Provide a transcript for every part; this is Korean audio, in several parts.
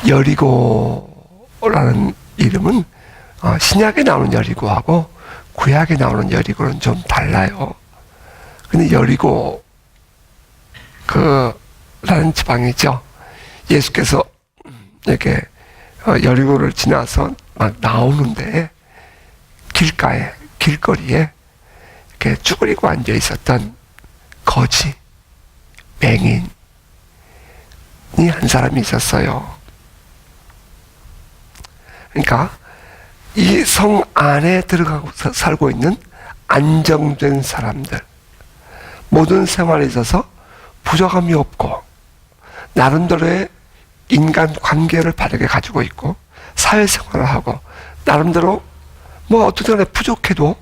여리고라는 이름은 신약에 나오는 여리고하고 구약에 나오는 여리고는 좀 달라요. 근데 여리고 라는 지방이죠. 예수께서 이렇게 여리고를 지나서 막 나오는데 길가에, 길거리에 이렇게 쭈그리고 앉아 있었던 거지, 맹인이 한 사람이 있었어요. 그러니까 이 성 안에 들어가고 살고 있는 안정된 사람들, 모든 생활에 있어서 부족함이 없고 나름대로의 인간 관계를 바르게 가지고 있고 사회생활을 하고 나름대로 뭐 어떻게 보면 부족해도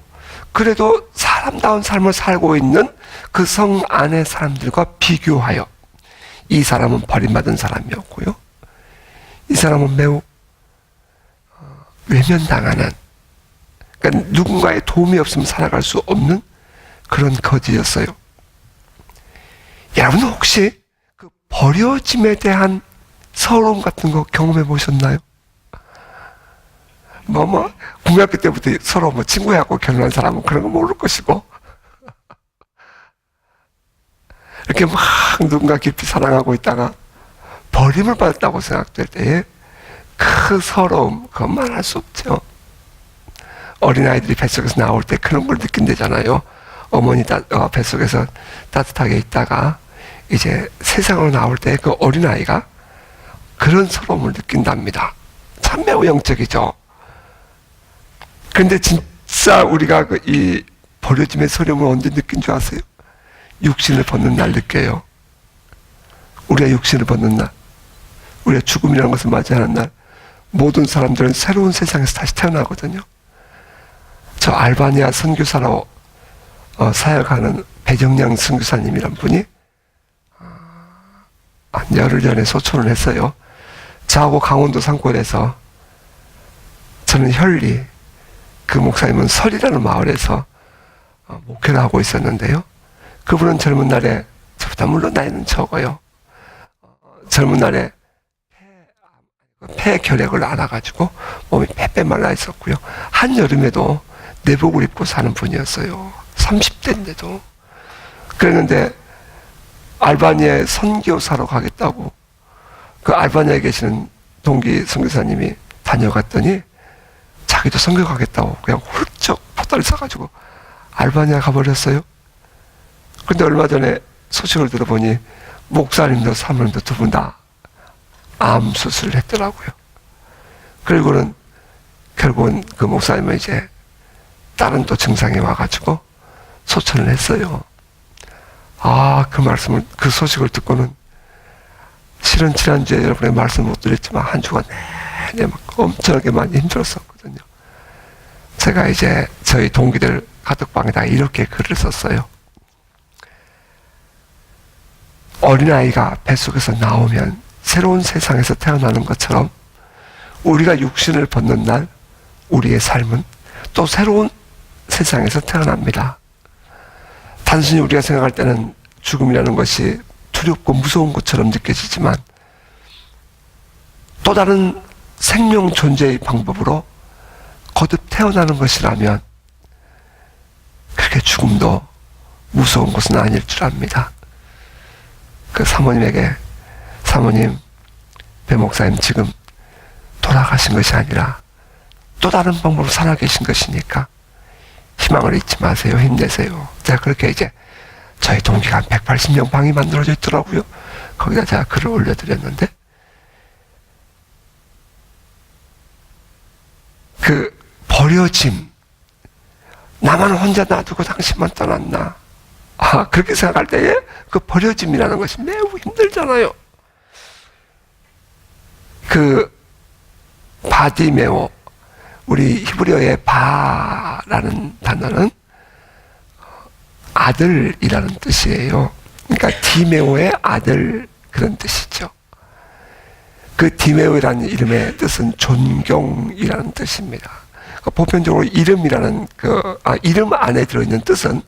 그래도 사람다운 삶을 살고 있는 그 성 안의 사람들과 비교하여 이 사람은 버림받은 사람이었고요. 이 사람은 매우 외면당하는, 그러니까 누군가의 도움이 없으면 살아갈 수 없는 그런 거지였어요. 여러분 혹시 그 버려짐에 대한 서러움 같은 거 경험해 보셨나요? 국민학교 때부터 서로 친구하고 결혼한 사람은 그런 거 모를 것이고, 이렇게 막 누군가 깊이 사랑하고 있다가 버림을 받았다고 생각될 때에 그 서러움, 그건 말할 수 없죠. 어린아이들이 뱃속에서 나올 때 그런 걸 느낀대잖아요. 어머니 뱃속에서 따뜻하게 있다가 이제 세상으로 나올 때 그 어린아이가 그런 서러움을 느낀답니다. 참 매우 영적이죠. 그런데 진짜 우리가 이 버려짐의 서러움을 언제 느낀 줄 아세요? 육신을 벗는 날 느껴요. 우리가 육신을 벗는 날, 우리가 죽음이라는 것을 맞이하는 날, 모든 사람들은 새로운 세상에서 다시 태어나거든요. 저 알바니아 선교사로 사역하는 배정량 선교사님이란 분이 한 열흘 전에 소천을 했어요. 저하고 강원도 산골에서, 저는 현리, 그 목사님은 설이라는 마을에서 목회를 하고 있었는데요. 그분은 젊은 날에, 저보다 물론 나이는 적어요. 젊은 날에 폐결핵을 앓아가지고 몸이 빼빼 말라 있었고요. 한여름에도 내복을 입고 사는 분이었어요. 30대인데도. 그랬는데 알바니아에 선교사로 가겠다고 그 알바니아에 계시는 동기 선교사님이 다녀갔더니 자기도 선교 가겠다고 그냥 훌쩍 포다리 사가지고 알바니아 가버렸어요. 근데 얼마 전에 소식을 들어보니 목사님도 사모님도 두 분 다 암 수술을 했더라고요. 그리고는 결국은 그 목사님은 이제 다른 또 증상이 와가지고 소천을 했어요. 그 말씀을, 그 소식을 듣고는 실은 지난주에 여러분의 말씀 못 드렸지만 한 주간 내내 막 엄청나게 많이 힘들었었거든요. 제가 이제 저희 동기들 카톡방에다가 이렇게 글을 썼어요. 어린아이가 뱃속에서 나오면 새로운 세상에서 태어나는 것처럼 우리가 육신을 벗는 날 우리의 삶은 또 새로운 세상에서 태어납니다. 단순히 우리가 생각할 때는 죽음이라는 것이 두렵고 무서운 것처럼 느껴지지만 또 다른 생명 존재의 방법으로 거듭 태어나는 것이라면 그렇게 죽음도 무서운 것은 아닐 줄 압니다. 그 사모님에게, 사모님, 배 목사님 지금 돌아가신 것이 아니라 또 다른 방법으로 살아계신 것이니까 희망을 잊지 마세요. 힘내세요. 제가 그렇게 이제 저희 동기가 한 180명 방이 만들어져 있더라고요. 거기다 제가 글을 올려드렸는데, 그 버려짐, 나만 혼자 놔두고 당신만 떠났나, 그렇게 생각할 때에 그 버려짐이라는 것이 매우 힘들잖아요. 그 바디메오, 우리 히브리어의 바라는 단어는 아들이라는 뜻이에요. 그러니까 디메오의 아들, 그런 뜻이죠. 그 디메오라는 이름의 뜻은 존경이라는 뜻입니다. 그러니까 보편적으로 이름이라는 이름 안에 들어있는 뜻은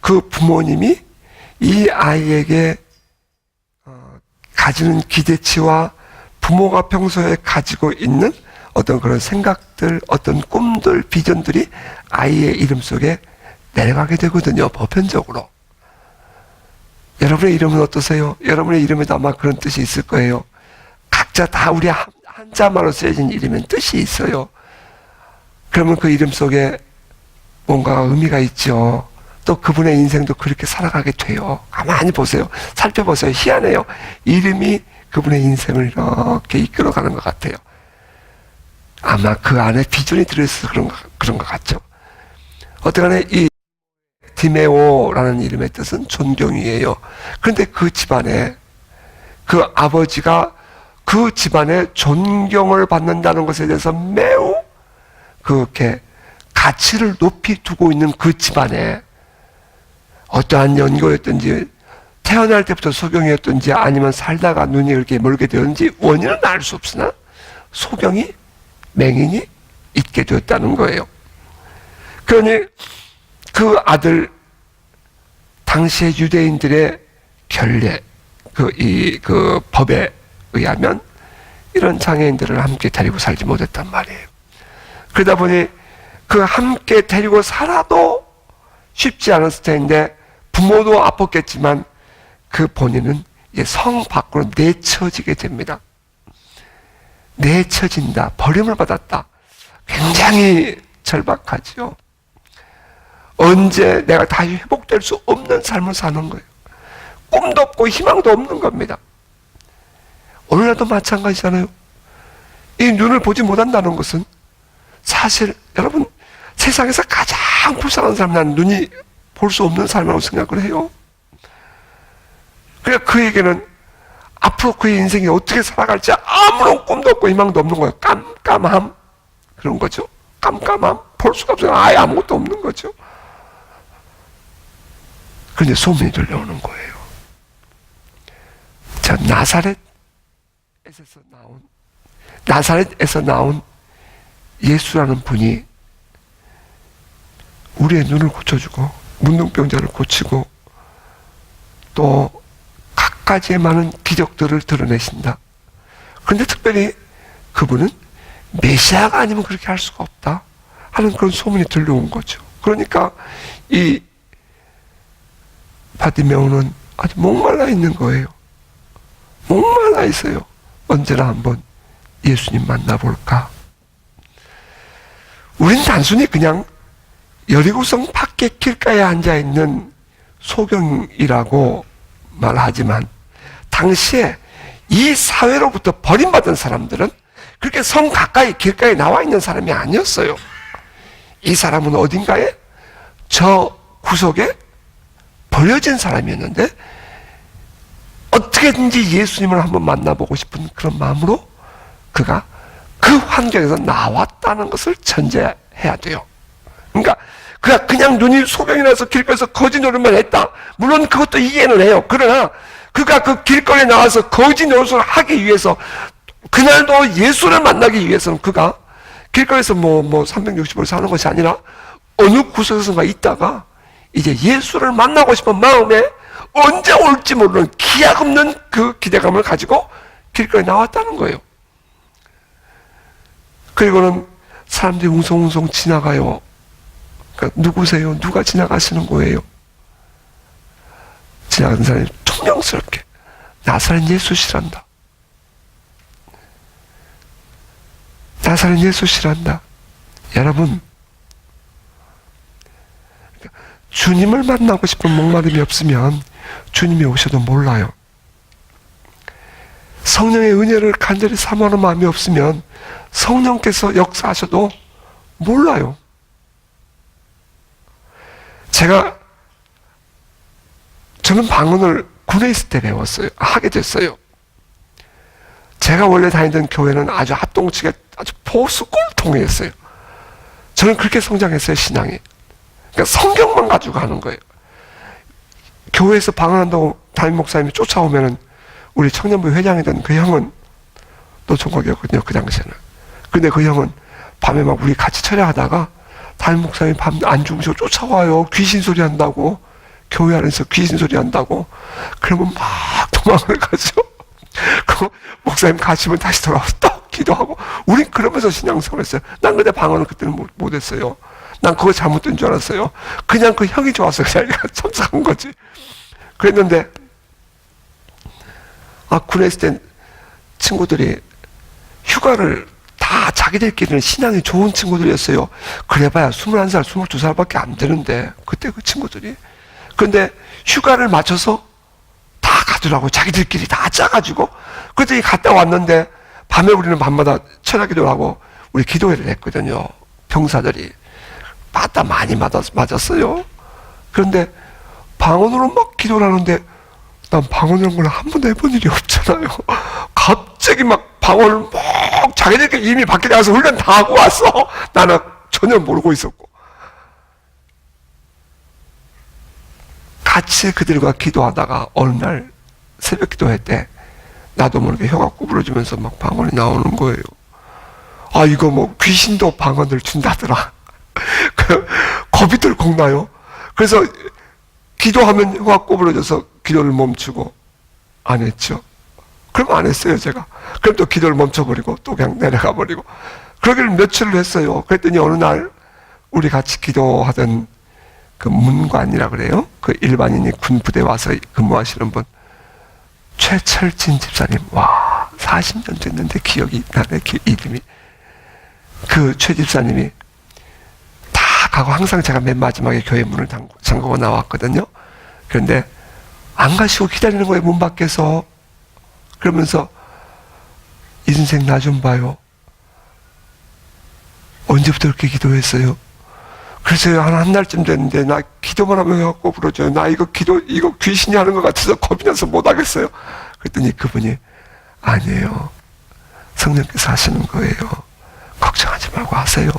그 부모님이 이 아이에게 가지는 기대치와 부모가 평소에 가지고 있는 어떤 그런 생각들, 어떤 꿈들, 비전들이 아이의 이름 속에 내려가게 되거든요. 보편적으로. 여러분의 이름은 어떠세요? 여러분의 이름에도 아마 그런 뜻이 있을 거예요. 각자 다 우리 한자말로 쓰여진 이름엔 뜻이 있어요. 그러면 그 이름 속에 뭔가 의미가 있죠. 또 그분의 인생도 그렇게 살아가게 돼요. 가만히 보세요. 살펴보세요. 희한해요. 이름이 그분의 인생을 이렇게 이끌어가는 것 같아요. 아마 그 안에 비전이 들어있어서 그런 것 같죠. 어쨌거나 이 디메오라는 이름의 뜻은 존경이에요. 그런데 그 집안에 그 아버지가 그 집안에 존경을 받는다는 것에 대해서 매우 그렇게 가치를 높이 두고 있는 그 집안에 어떠한 연고였든지 태어날 때부터 소경이었든지 아니면 살다가 눈이 이렇게 멀게 되었는지 원인은 알 수 없으나 소경이 맹인이 있게 되었다는 거예요. 그러니 그 아들 당시의 유대인들의 결례 그 법에 의하면 이런 장애인들을 함께 데리고 살지 못했단 말이에요. 그러다 보니 그 함께 데리고 살아도 쉽지 않았을 텐데 부모도 아팠겠지만 그 본인은 성 밖으로 내쳐지게 됩니다. 내쳐진다. 버림을 받았다. 굉장히 절박하죠. 언제 내가 다시 회복될 수 없는 삶을 사는 거예요. 꿈도 없고 희망도 없는 겁니다. 오늘날도 마찬가지잖아요. 이 눈을 보지 못한다는 것은 사실 여러분 세상에서 가장 불쌍한 사람 난 눈이 볼 수 없는 삶이라고 생각을 해요. 그러니까 그에게는 앞으로 그의 인생이 어떻게 살아갈지 아무런 꿈도 없고 희망도 없는 거예요. 깜깜함 그런 거죠. 깜깜함 볼 수가 없어요. 아예 아무것도 없는 거죠. 그런데 소문이 들려오는 거예요. 자, 나사렛에서 나온 예수라는 분이 우리의 눈을 고쳐주고 문둥병자를 고치고 또 갖가지의 많은 기적들을 드러내신다. 그런데 특별히 그분은 메시아가 아니면 그렇게 할 수가 없다 하는 그런 소문이 들려온 거죠. 그러니까 이 바디메오는 아주 목말라 있는 거예요. 목말라 있어요. 언제나 한번 예수님 만나볼까? 우린 단순히 그냥 여리고성 밖에 길가에 앉아있는 소경이라고 말하지만 당시에 이 사회로부터 버림받은 사람들은 그렇게 성 가까이 길가에 나와 있는 사람이 아니었어요. 이 사람은 어딘가에 저 구석에 버려진 사람이었는데 어떻게든지 예수님을 한번 만나보고 싶은 그런 마음으로 그가 그 환경에서 나왔다는 것을 전제해야 돼요. 그러니까 그가 그냥 눈이 소경이 나서 길거리에서 거지 노릇만 했다. 물론 그것도 이해는 해요. 그러나 그가 그 길거리에 나와서 거지 노릇을 하기 위해서 그날도 예수를 만나기 위해서는 그가 길거리에서 360을 사는 것이 아니라 어느 구석에선가 있다가 이제 예수를 만나고 싶은 마음에 언제 올지 모르는 기약 없는 그 기대감을 가지고 길거리에 나왔다는 거예요. 그리고는 사람들이 웅성웅성 지나가요. 그러니까 누구세요? 누가 지나가시는 거예요? 지나가는 사람이 퉁명스럽게 나사렛 예수시란다. 나사렛 예수시란다. 여러분, 주님을 만나고 싶은 목마름이 없으면 주님이 오셔도 몰라요. 성령의 은혜를 간절히 사모하는 마음이 없으면 성령께서 역사하셔도 몰라요. 저는 방언을 군에 있을 때 배웠어요. 하게 됐어요. 제가 원래 다니던 교회는 아주 합동치가 아주 보수 꼴통이었어요. 저는 그렇게 성장했어요, 신앙이. 그러니까 성경만 가지고 하는 거예요. 교회에서 방언한다고 담임 목사님이 쫓아오면은 우리 청년부 회장이던 그 형은 또 총각이었거든요, 그 당시에는. 근데 그 형은 밤에 막 우리 같이 철야하다가 담임 목사님이 밤 안 주무시고 쫓아와요. 귀신 소리 한다고. 교회 안에서 귀신 소리 한다고. 그러면 막 도망을 가죠. 그 그리고 목사님 가시면 다시 돌아와서 또 기도하고, 우린 그러면서 신앙생활 했어요. 난 근데 방언을 그때는 못했어요. 난 그거 잘못된 줄 알았어요. 그냥 그 형이 좋아서 그냥 참석한 거지. 그랬는데, 군에 있을 땐 친구들이 휴가를 다 자기들끼리는 신앙이 좋은 친구들이었어요. 그래봐야 21살, 22살밖에 안 되는데, 그때 그 친구들이. 그런데 휴가를 맞춰서 다 가더라고. 자기들끼리 다 짜가지고. 그랬더니 갔다 왔는데, 밤에 우리는 밤마다 철야 기도를 하고, 우리 기도회를 했거든요. 병사들이. 맞다 많이 맞았어요. 그런데 방언으로 막 기도를 하는데, 난 방언이라는 걸 한 번도 해본 일이 없잖아요. 갑자기 막 방언을 막 자기들끼리 이미 밖에 나가서 훈련 다 하고 왔어. 나는 전혀 모르고 있었고. 같이 그들과 기도하다가 어느 날 새벽 기도회 때 나도 모르게 혀가 구부러지면서 막 방언이 나오는 거예요. 이거 뭐 귀신도 방언을 준다더라. 겁이 덜컥 나요. 그래서 기도하면 혀가 구부러져서 기도를 멈추고 안 했죠. 그럼 안 했어요, 제가. 그럼 또 기도를 멈춰버리고 또 그냥 내려가 버리고. 그러기를 며칠을 했어요. 그랬더니 어느 날 우리 같이 기도하던 그 문관이라 그래요. 그 일반인이 군 부대 와서 근무하시는 분, 최철진 집사님. 와, 40년 됐는데 기억이 나네, 이름이. 그 최 집사님이 다 가고 항상 제가 맨 마지막에 교회 문을 잠그고 나왔거든요. 그런데 안 가시고 기다리는 거예요, 문 밖에서. 그러면서 인생 나 좀 봐요. 언제부터 그렇게 기도했어요? 그래서 한 달쯤 됐는데 나 기도만 하면 해갖고 부러져요. 나 이거 귀신이 하는 것 같아서 겁이 나서 못 하겠어요. 그랬더니 그분이 아니에요. 성령께서 하시는 거예요. 걱정하지 말고 하세요.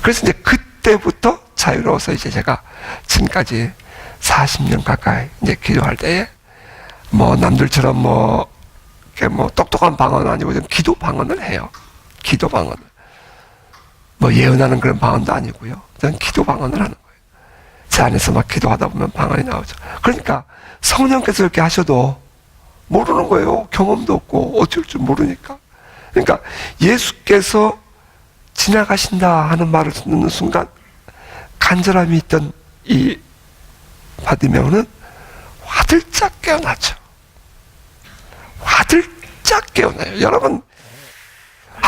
그래서 이제 그때부터 자유로워서 이제 제가 지금까지 40년 가까이 이제 기도할 때에 뭐 남들처럼 뭐 똑똑한 방언은 아니고 좀 기도 방언을 해요. 기도 방언을. 뭐 예언하는 그런 방언도 아니고요. 저는 기도 방언을 하는 거예요. 제 안에서 막 기도하다 보면 방언이 나오죠. 그러니까 성령께서 이렇게 하셔도 모르는 거예요. 경험도 없고 어쩔 줄 모르니까. 그러니까 예수께서 지나가신다 하는 말을 듣는 순간 간절함이 있던 이 바디메오는 화들짝 깨어나죠. 화들짝 깨어나요. 여러분,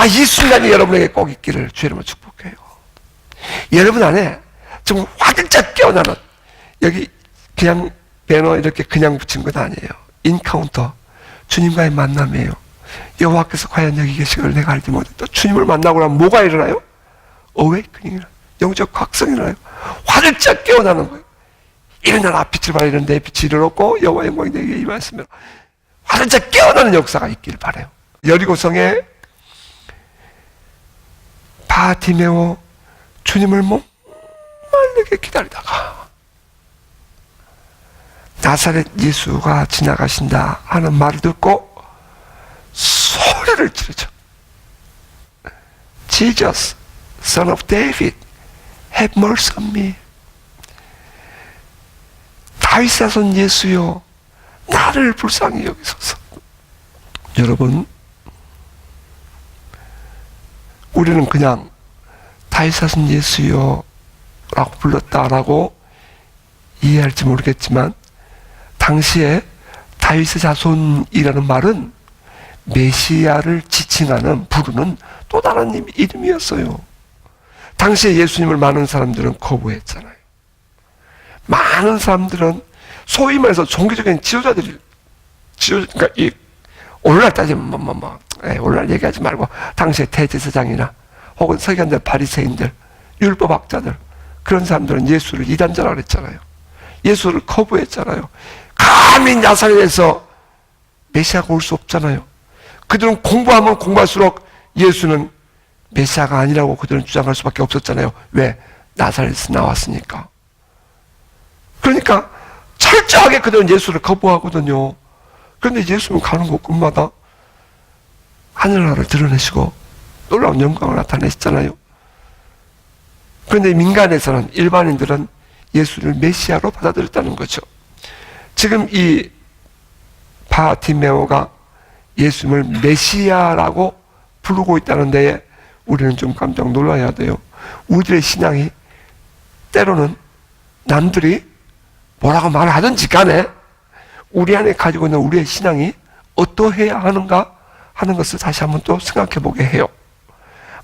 이 순간이 여러분에게 꼭 있기를 주의 이름으로 축복해요. 여러분 안에 정말 화들짝 깨어나는, 여기 그냥 배너 이렇게 그냥 붙인 건 아니에요. 인카운터, 주님과의 만남이에요. 여호와께서 과연 여기 계시기를 내가 알지 못했다. 주님을 만나고 나면 뭐가 일어나요? 어웨이크닝이라, 영적 각성이 일어나요. 화들짝 깨어나는 거예요. 일어나라, 빛을 발하 이런 내 빛이 일어났고 여호와의 영광이 내게 임하였으며, 화들짝 깨어나는 역사가 있기를 바라요. 여리고성에 바디메오 주님을 목마르게 기다리다가 나사렛 예수가 지나가신다 하는 말을 듣고 소리를 지르죠. Jesus, Son of David, have mercy on me. 다윗 자손 예수여, 나를 불쌍히 여기소서. 여러분, 우리는 그냥 다윗 자손 예수여 라고 불렀다라고 이해할지 모르겠지만, 당시에 다윗의 자손이라는 말은 메시아를 지칭하는, 부르는 또 다른 이름이었어요. 당시에 예수님을 많은 사람들은 거부했잖아요. 많은 사람들은 소위 말해서 종교적인 지도자들이, 그러니까 오늘날 따지면 오늘날 얘기하지 말고 당시에 대제사장이나 혹은 서기관들, 바리새인들, 율법학자들, 그런 사람들은 예수를 이단자라고 그랬잖아요. 예수를 거부했잖아요. 감히 나사렛에서 메시아가 올 수 없잖아요. 그들은 공부하면 공부할수록 예수는 메시아가 아니라고 그들은 주장할 수밖에 없었잖아요. 왜? 나사렛에서 나왔으니까. 그러니까 철저하게 그들은 예수를 거부하거든요. 그런데 예수는 가는 곳곳마다 하늘나라를 드러내시고 놀라운 영광을 나타내시잖아요. 그런데 민간에서는, 일반인들은 예수를 메시아로 받아들였다는 거죠. 지금 이 바디메오가 예수님을 메시아라고 부르고 있다는 데에 우리는 좀 깜짝 놀라야 돼요. 우리들의 신앙이 때로는 남들이 뭐라고 말하든지 간에 우리 안에 가지고 있는 우리의 신앙이 어떠해야 하는가 하는 것을 다시 한번 또 생각해 보게 해요.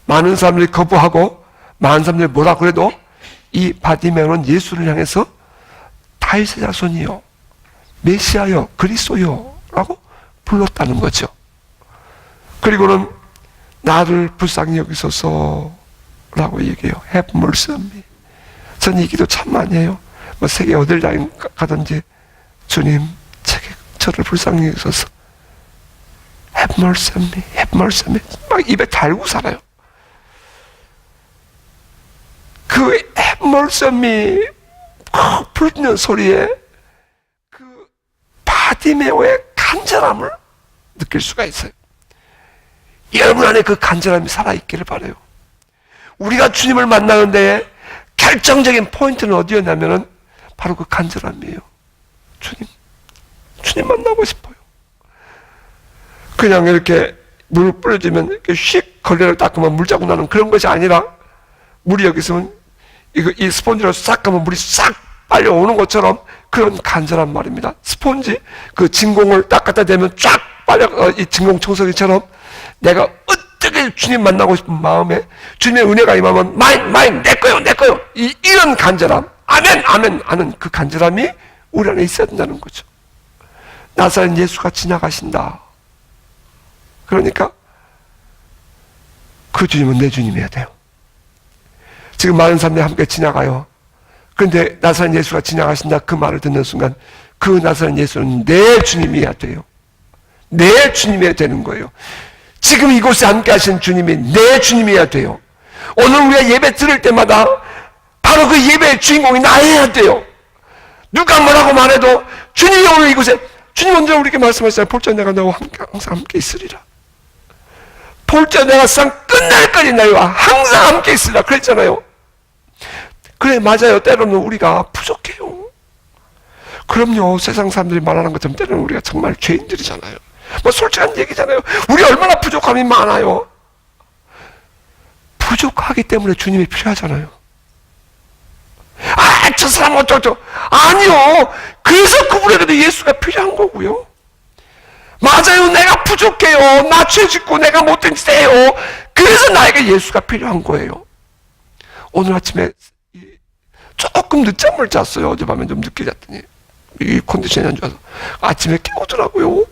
많은 사람들이 거부하고 많은 사람들이 뭐라 그래도 이 바디메오는 예수를 향해서 다윗의 자손이요, 메시아요, 그리스도요 라고 불렀다는 거죠. 그리고는 나를 불쌍히 여기소서 라고 얘기해요. Have mercy on me. 전 이 기도 참 많이 해요. 뭐 세계 어딜 가든지 주님 저를 불쌍히 여기소서. Have mercy on me. Have mercy on me. 막 입에 달고 살아요. 그 Have mercy on me 부르는 소리에 그 바디메오의 간절함을 느낄 수가 있어요. 여러분 안에 그 간절함이 살아있기를 바라요. 우리가 주님을 만나는 데에 결정적인 포인트는 어디였냐면은 바로 그 간절함이에요. 주님 만나고 싶어요. 그냥 이렇게 물 뿌려주면 이렇게 휙 걸레를 닦으면 물 자국 나는 그런 것이 아니라, 물이 여기 있으면 이 스폰지로 싹 가면 물이 싹 빨려오는 것처럼 그런 간절한 말입니다. 스폰지, 그 진공을 딱 갖다 대면 쫙 빨려, 이 진공 청소기처럼 내가 어떻게 주님 만나고 싶은 마음에 주님의 은혜가 임하면 마인 내 거요 이런 간절함, 아멘 하는 그 간절함이 우리 안에 있어야 된다는 거죠. 나사렛 예수가 지나가신다. 그러니까 그 주님은 내 주님이어야 돼요. 지금 많은 사람들이 함께 지나가요. 그런데 나사렛 예수가 지나가신다 그 말을 듣는 순간 그 나사렛 예수는 내 주님이어야 돼요. 내 주님이어야 되는 거예요. 지금 이곳에 함께 하신 주님이 내 주님이어야 돼요. 오늘 우리가 예배 드릴 때마다 바로 그 예배의 주인공이 나여야 돼요. 누가 뭐라고 말해도 주님이 오늘 이곳에, 주님 언제 우리에게 말씀하셨어요? 볼자 내가 너와 항상 함께 있으리라. 볼자 내가 세상 끝날까지 너희와 항상 함께 있으리라 그랬잖아요. 그래, 맞아요. 때로는 우리가 부족해요. 그럼요. 세상 사람들이 말하는 것처럼 때로는 우리가 정말 죄인들이잖아요. 뭐 솔직한 얘기잖아요. 우리 얼마나 부족함이 많아요. 부족하기 때문에 주님이 필요하잖아요. 저 사람 어쩌고 아니요. 그래서 그분에게도 예수가 필요한 거고요. 맞아요. 내가 부족해요. 나 죄 짓고 내가 못된 짓 해요. 그래서 나에게 예수가 필요한 거예요. 오늘 아침에 조금 늦잠을 잤어요. 어젯밤에 좀 늦게 잤더니 이 컨디션이 안 좋아서 아침에 깨우더라고요.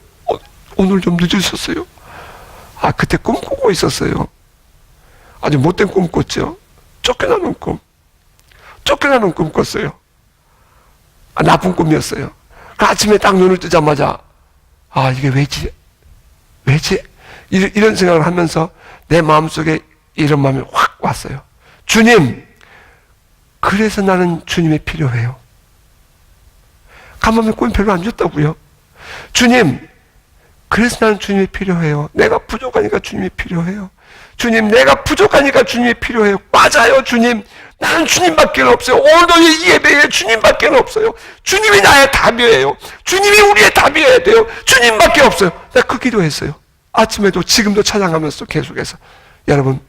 오늘 좀 늦으셨어요. 그때 꿈꾸고 있었어요. 아주 못된 꿈 꿨죠. 쫓겨나는 꿈 꿨어요. 나쁜 꿈이었어요. 아침에 딱 눈을 뜨자마자 이게 왜지? 이런 생각을 하면서 내 마음속에 이런 마음이 확 왔어요. 주님, 그래서 나는 주님이 필요해요. 가만히 꿈이 별로 안 좋다고요. 주님, 그래서 나는 주님이 필요해요. 내가 부족하니까 주님이 필요해요. 주님, 내가 부족하니까 주님이 필요해요. 맞아요, 주님. 나는 주님밖에 없어요. 오늘도 이 예배에 주님밖에 없어요. 주님이 나의 답이에요. 주님이 우리의 답이어야 돼요. 주님밖에 없어요. 내가 그 기도했어요. 아침에도 지금도 찬양하면서 계속해서. 여러분,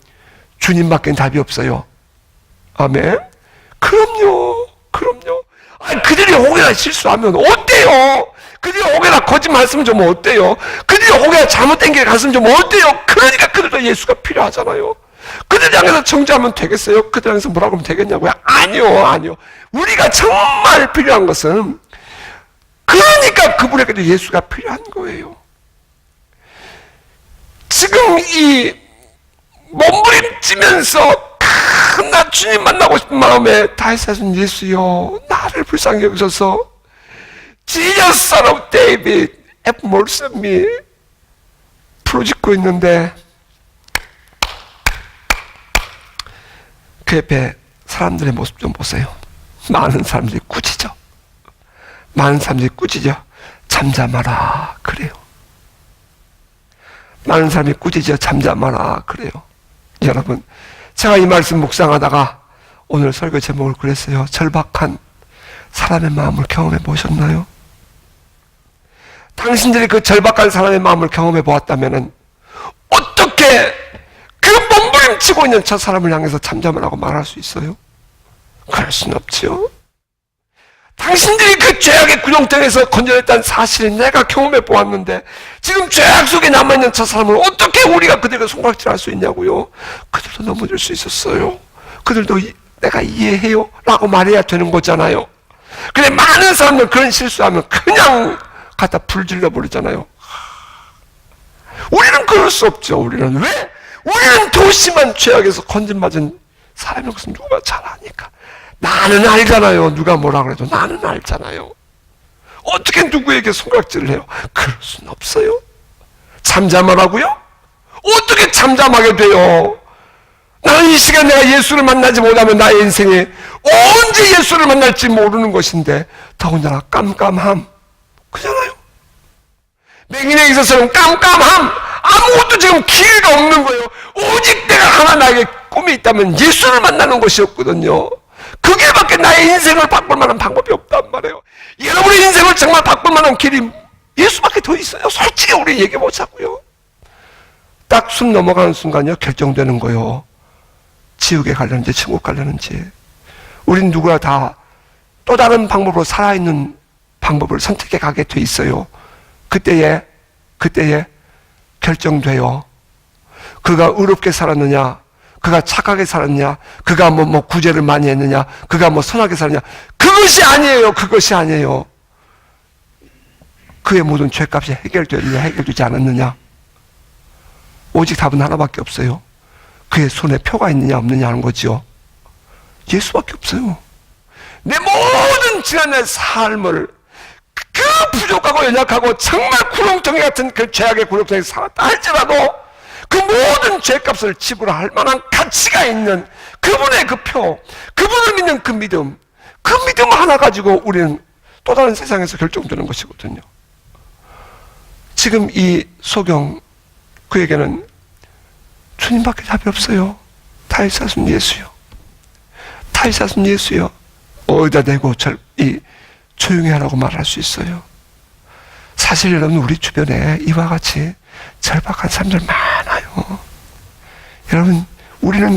주님밖에 답이 없어요. 아멘. 그럼요. 그들이 혹여나 실수하면 어때요? 그들이 혹여나 거짓말 했으면 좀 어때요? 그들이 혹여나 잘못된 길 갔으면 좀 어때요? 그러니까 그들도 예수가 필요하잖아요. 그들 향해서 정죄하면 되겠어요? 그들 향해서 뭐라고 하면 되겠냐고요? 아니요. 우리가 정말 필요한 것은, 그러니까 그분에게도 예수가 필요한 거예요. 지금 이 몸부림치면서 나 주님 만나고 싶은 마음에 다윗은 예수여 나를 불쌍히 여기셔서 Jesus son of David have mercy on me 부르짖고 있는데 그 옆에 사람들의 모습 좀 보세요. 많은 사람들이 꾸짖어. 잠잠하라 그래요. 많은 사람이 꾸짖어 잠잠하라 그래요. 여러분, 제가 이 말씀 묵상하다가 오늘 설교 제목을 그랬어요. 절박한 사람의 마음을 경험해 보셨나요? 당신들이 그 절박한 사람의 마음을 경험해 보았다면 어떻게 그 몸부림치고 있는 저 사람을 향해서 잠잠을 하고 말할 수 있어요? 그럴 수는 없지요. 당신들이 그 죄악의 구렁텅이에서 건져냈다는 사실을 내가 경험해 보았는데 지금 죄악 속에 남아있는 저 사람을 어떻게 우리가 그들과 손가락질할 수 있냐고요? 그들도 넘어질 수 있었어요. 그들도 내가 이해해요 라고 말해야 되는 거잖아요. 근데 많은 사람들 그런 실수하면 그냥 갖다 불질러 버리잖아요. 우리는 그럴 수 없죠. 우리는 왜? 우리는 더 심한 죄악에서 건진맞은 사람인 것은 누가 잘 아니까. 나는 알잖아요. 누가 뭐라 그래도 나는 알잖아요. 어떻게 누구에게 손가락질을 해요? 그럴 수는 없어요. 잠잠하라고요? 어떻게 잠잠하게 돼요? 나는 이 시간 내가 예수를 만나지 못하면 나의 인생에 언제 예수를 만날지 모르는 것인데 더군다나 깜깜함 그잖아요. 맹인에 있어서는 깜깜함, 아무것도 지금 기회가 없는 거예요. 오직 내가 하나 나에게 꿈이 있다면 예수를 만나는 것이었거든요. 그게 밖에 나의 인생을 바꿀 만한 방법이 없단 말이에요. 여러분의 인생을 정말 바꿀 만한 길이 예수밖에 더 있어요. 솔직히 우리 얘기해 보자고요. 딱 숨 넘어가는 순간요 결정되는 거예요. 지옥에 가려는지 천국 가려는지. 우린 누구나 다 또 다른 방법으로 살아있는 방법을 선택해 가게 돼 있어요. 그때에 결정돼요. 그가 의롭게 살았느냐, 그가 착하게 살았느냐, 그가 뭐 구제를 많이 했느냐, 그가 뭐 선하게 살았느냐, 그것이 아니에요. 그것이 아니에요. 그의 모든 죄값이 해결되느냐, 해결되지 않았느냐. 오직 답은 하나밖에 없어요. 그의 손에 표가 있느냐 없느냐 하는 거죠. 예수밖에 없어요. 내 모든 지난날 삶을 그 부족하고 연약하고 정말 구렁텅이 같은 그 죄악의 구렁텅이에 살았다 할지라도 그 모든 죄값을 지불할 만한 가치가 있는 그분의 그 표, 그분을 믿는 그 믿음 하나 가지고 우리는 또 다른 세상에서 결정되는 것이거든요. 지금 이 소경 그에게는 주님밖에 답이 없어요. 타이사순 예수요. 타이사순 예수요. 어디다 대고 조용히 하라고 말할 수 있어요. 사실 여러분 우리 주변에 이와 같이 절박한 사람들 많아요. 여러분 우리는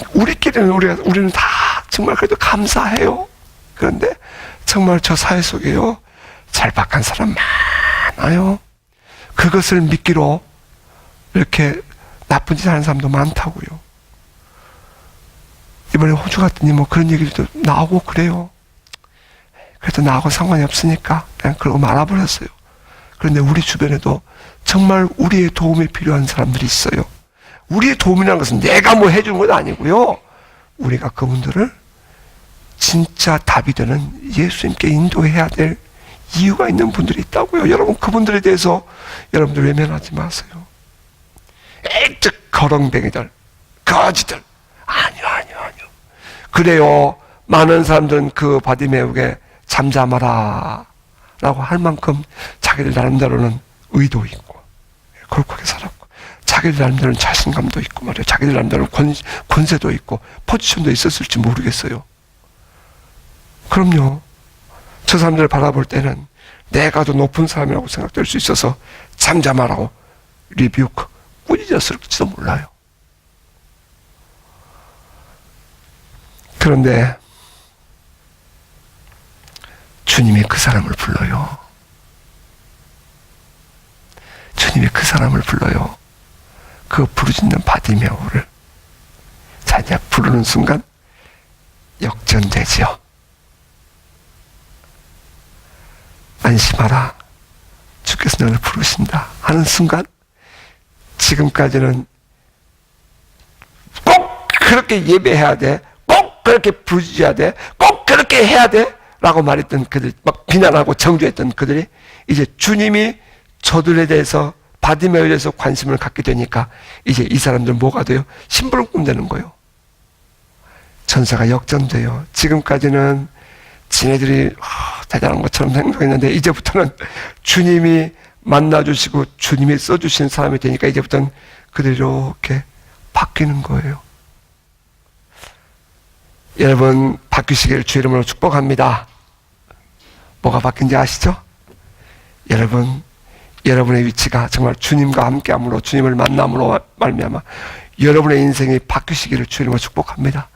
다 정말 그래도 감사해요. 그런데 정말 저 사회 속에요 절박한 사람 많아요. 그것을 믿기로 이렇게 나쁜 짓 하는 사람도 많다고요. 이번에 호주 갔더니 뭐 그런 얘기도 나오고 그래요. 그래도 나하고 상관이 없으니까 그냥 그러고 말아버렸어요. 그런데 우리 주변에도 정말 우리의 도움이 필요한 사람들이 있어요. 우리의 도움이라는 것은 내가 뭐 해주는 건 아니고요. 우리가 그분들을 진짜 답이 되는 예수님께 인도해야 될 이유가 있는 분들이 있다고요. 여러분 그분들에 대해서 여러분들 외면하지 마세요. 거렁뱅이들, 거지들. 아니요. 그래요. 많은 사람들은 그 바디메우에게 잠잠하라 라고 할 만큼 자기들 나름대로는 의도 있고 골고하게 살았고 자기들 나름대로는 자신감도 있고 말이에요. 자기들 나름대로는 권세도 있고 포지션도 있었을지 모르겠어요. 그럼요. 저 사람들을 바라볼 때는 내가 더 높은 사람이라고 생각될 수 있어서 잠잠하라고 리뷰크 꾸짖었을지도 몰라요. 그런데 주님이 그 사람을 불러요. 주님이 그 사람을 불러요. 그 부르짖는 바디메오를. 자, 이제 부르는 순간 역전되지요. 안심하라. 주께서 너를 부르신다 하는 순간 지금까지는 꼭 그렇게 예배해야 돼. 꼭 그렇게 부르짖어야 돼. 꼭 그렇게 해야 돼. 라고 말했던 그들, 막 비난하고 정죄했던 그들이 이제 주님이 저들에 대해서 바디메오에 대해서 관심을 갖게 되니까 이제 이 사람들 뭐가 돼요? 심부름꾼 되는 거예요. 전사가 역전돼요. 지금까지는 지네들이 대단한 것처럼 행동했는데 이제부터는 주님이 만나주시고 주님이 써주신 사람이 되니까 이제부터는 그들이 이렇게 바뀌는 거예요. 여러분 바뀌시기를 주의 이름으로 축복합니다. 뭐가 바뀐지 아시죠? 여러분 여러분의 위치가 정말 주님과 함께함으로, 주님을 만남으로 말미암아 여러분의 인생이 바뀌시기를 주님을 축복합니다.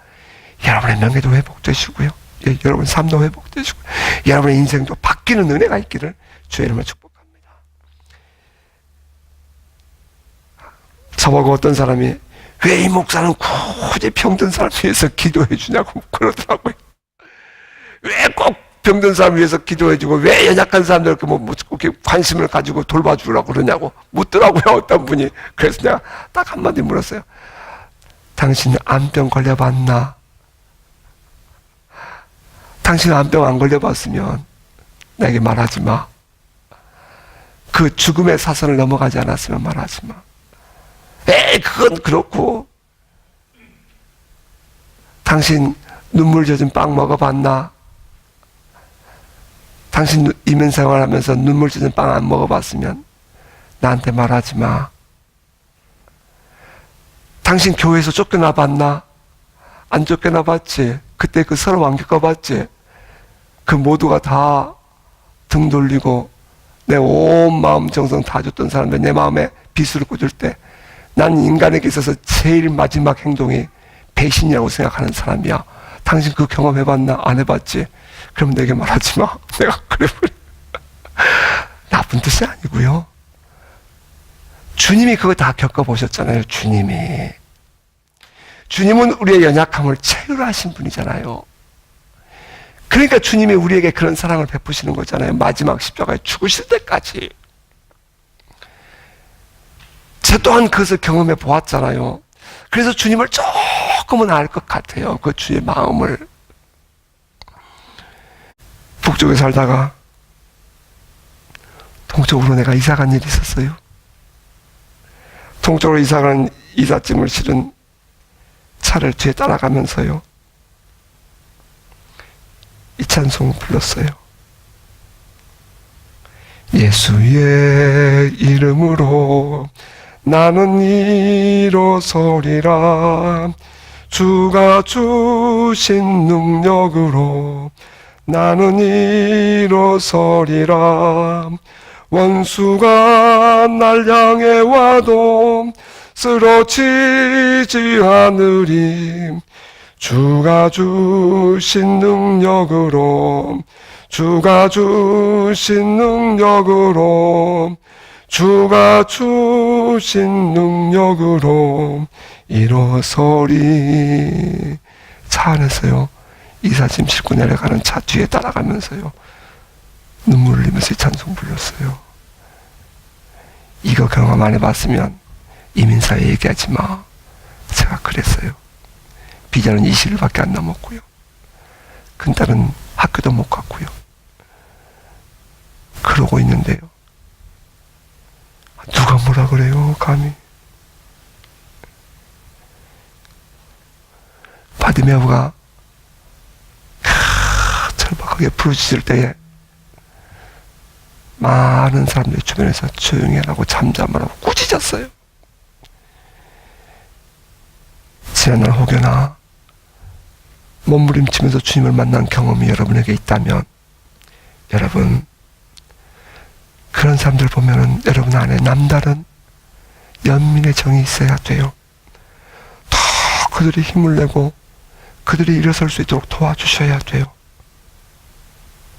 여러분의 명예도 회복되시고요, 예, 여러분 삶도 회복되시고 여러분의 인생도 바뀌는 은혜가 있기를 주의 이름으로 축복합니다. 저보고 어떤 사람이 왜 이 목사는 굳이 병든 사람 위해서 기도해 주냐고 그러더라고요. 왜 꼭 병든 사람 위해서 기도해주고 왜 연약한 사람들 이렇게 관심을 가지고 돌봐주라고 그러냐고 묻더라고요, 어떤 분이. 그래서 내가 딱 한마디 물었어요. 당신 암병 걸려봤나? 당신 암병 안 걸려봤으면 나에게 말하지 마. 그 죽음의 사선을 넘어가지 않았으면 말하지 마. 에이, 그건 그렇고. 당신 눈물 젖은 빵 먹어봤나? 당신 이민 생활하면서 눈물 젖은 빵 안 먹어봤으면 나한테 말하지 마. 당신 교회에서 쫓겨나 봤나? 안 쫓겨나 봤지? 그때 그 서로 안 겪어봤지? 그 모두가 다 등 돌리고 내 온 마음 정성 다 줬던 사람들 내 마음에 비수를 꽂을 때 난 인간에게 있어서 제일 마지막 행동이 배신이라고 생각하는 사람이야. 당신 그 경험 해봤나? 안 해봤지? 그럼 내게 말하지 마. 내가 그래 버려. 나쁜 뜻이 아니고요. 주님이 그거 다 겪어보셨잖아요. 주님은 우리의 연약함을 체휼하신 분이잖아요. 그러니까 주님이 우리에게 그런 사랑을 베푸시는 거잖아요. 마지막 십자가에 죽으실 때까지. 저 또한 그것을 경험해 보았잖아요. 그래서 주님을 조금은 알 것 같아요. 그 주의 마음을. 북쪽에 살다가 동쪽으로 내가 이사간 일이 있었어요. 동쪽으로 이사간 이삿짐을 실은 차를 뒤에 따라가면서요, 이 찬송을 불렀어요. 예수의 이름으로 나는 일어서리라. 주가 주신 능력으로 나는 일어서리라. 원수가 날 향해 와도 쓰러지지 않으리. 주가 주신 능력으로, 주가 주신 능력으로, 주가 주신 능력으로 일어서리. 차 안에서요, 이삿짐 싣고 내려가는 차 뒤에 따라가면서요, 눈물 흘리면서 이 찬송 불렀어요. 이거 경험 안 해봤으면 이민사에 얘기하지 마. 제가 그랬어요. 비자는 20일밖에 안 남았고요. 큰딸은 학교도 못 갔고요. 그러고 있는데요, 누가 뭐라 그래요, 감히. 바디메오가 절박하게 부르짖을 때에 많은 사람들이 주변에서 조용히 하라고 잠잠하라고 꾸짖었어요. 지난날 혹여나 몸부림치면서 주님을 만난 경험이 여러분에게 있다면, 여러분, 그런 사람들 보면은 여러분 안에 남다른 연민의 정이 있어야 돼요. 더 그들이 힘을 내고 그들이 일어설 수 있도록 도와주셔야 돼요.